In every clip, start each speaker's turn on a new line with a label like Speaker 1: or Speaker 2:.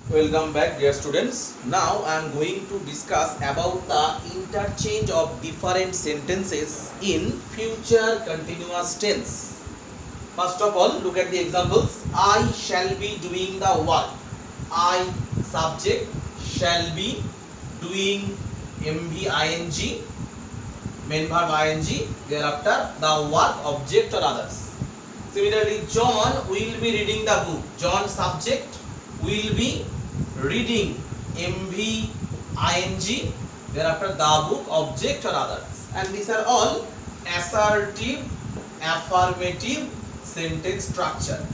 Speaker 1: Welcome back, dear students. Now I am going to discuss about the interchange of different sentences in future continuous tense. First of all, look at the examples. I shall be doing the work. I subject, shall be doing MV-ing, main verb ing, thereafter the work, object or others. Similarly, John will be reading the book. John subject will be reading MV ing, thereafter the book, object or others. And these are all assertive, affirmative sentence structure.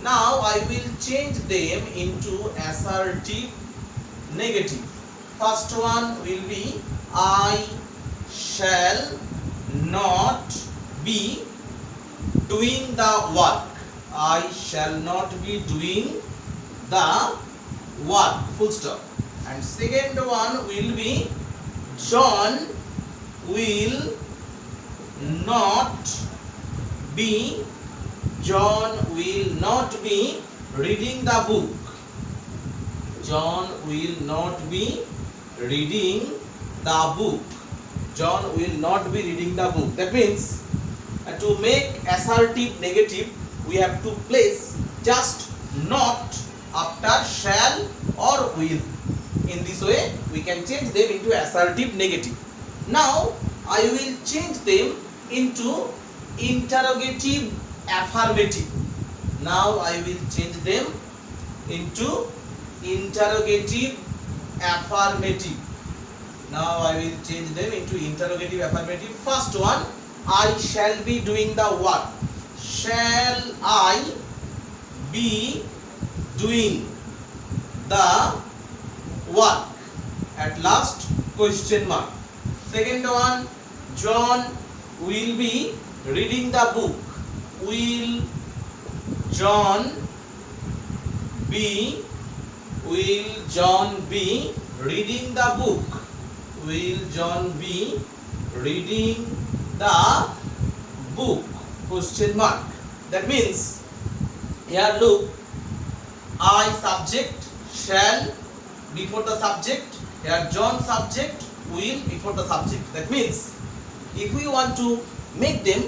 Speaker 1: Now I will change them into assertive, negative. First one will be I shall not be doing the work. I shall not be doing the work, full stop. And second one will be John will not be reading the book. John will not be reading the book. John will not be reading the book. That means to make assertive negative, we have to place just not after shall or will. In this way, we can change them into assertive negative. Now, I will change them into interrogative affirmative. Now, I will change them into interrogative affirmative. Now, I will change them into interrogative affirmative. First one, I shall be doing the work. Shall I be doing the work? At last, question mark. Second one, John will be reading the book. Will John be reading the book? Will John be reading the book? Question mark. That means here look, I subject, shall before the subject. Here John subject, will before the subject. That means if we want to make them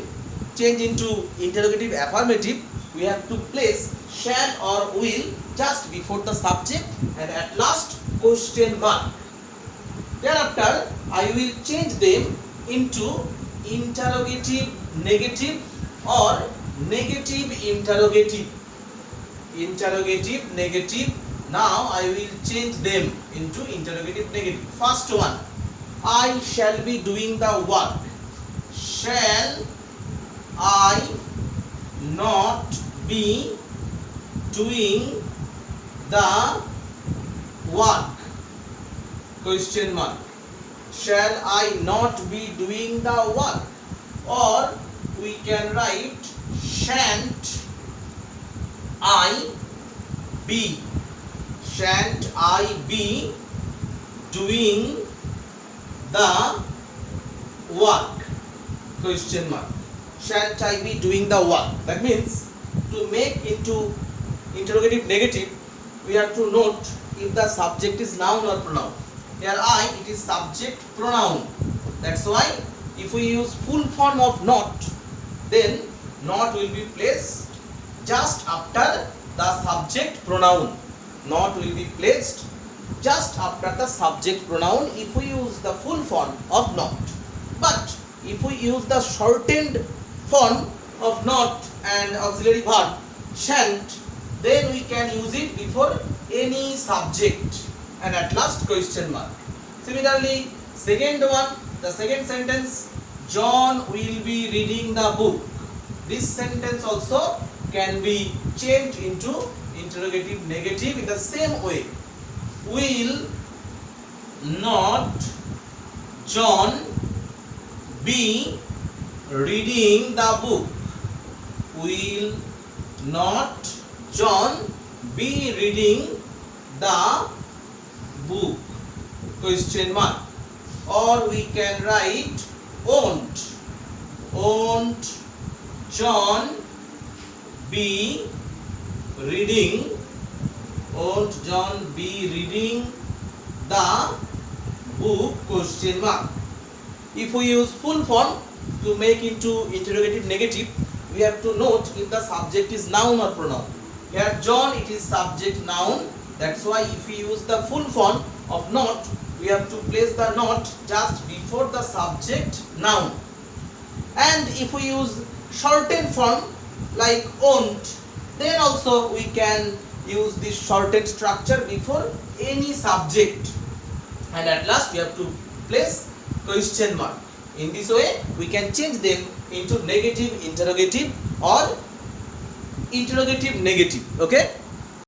Speaker 1: change into interrogative affirmative, we have to place shall or will just before the subject and at last question mark. Thereafter I will change them into interrogative negative or negative interrogative. Interrogative negative. Now I will change them into interrogative negative. First one, I shall be doing the work. Shall I not be doing the work? Question mark. Shall I not be doing the work? Or we can write shan't I be. Shan't I be doing the work? Question mark. Shan't I be doing the work? That means to make into interrogative negative, we have to note if the subject is noun or pronoun. Here I, it is subject pronoun. That's why if we use full form of not, then not will be placed just after the subject pronoun. Not will be placed just after the subject pronoun if we use the full form of not. But if we use the shortened form of not and auxiliary verb shan't, then we can use it before any subject and at last question mark. Similarly, second one, the second sentence, John will be reading the book. This sentence also can be changed into interrogative negative in the same way. Will not John be reading the book? Will not John be reading the book? Question mark. Or we can write won't John be reading won't John be reading the book question mark. If we use full form to make into interrogative negative, we have to note if the subject is noun or pronoun. Here John, it is subject noun. That's why if we use the full form of not, we have to place the not just before the subject noun. And if we use shortened form like won't, then also we can use this shortened structure before any subject. And at last we have to place question mark. In this way we can change them into negative interrogative or interrogative negative. Okay.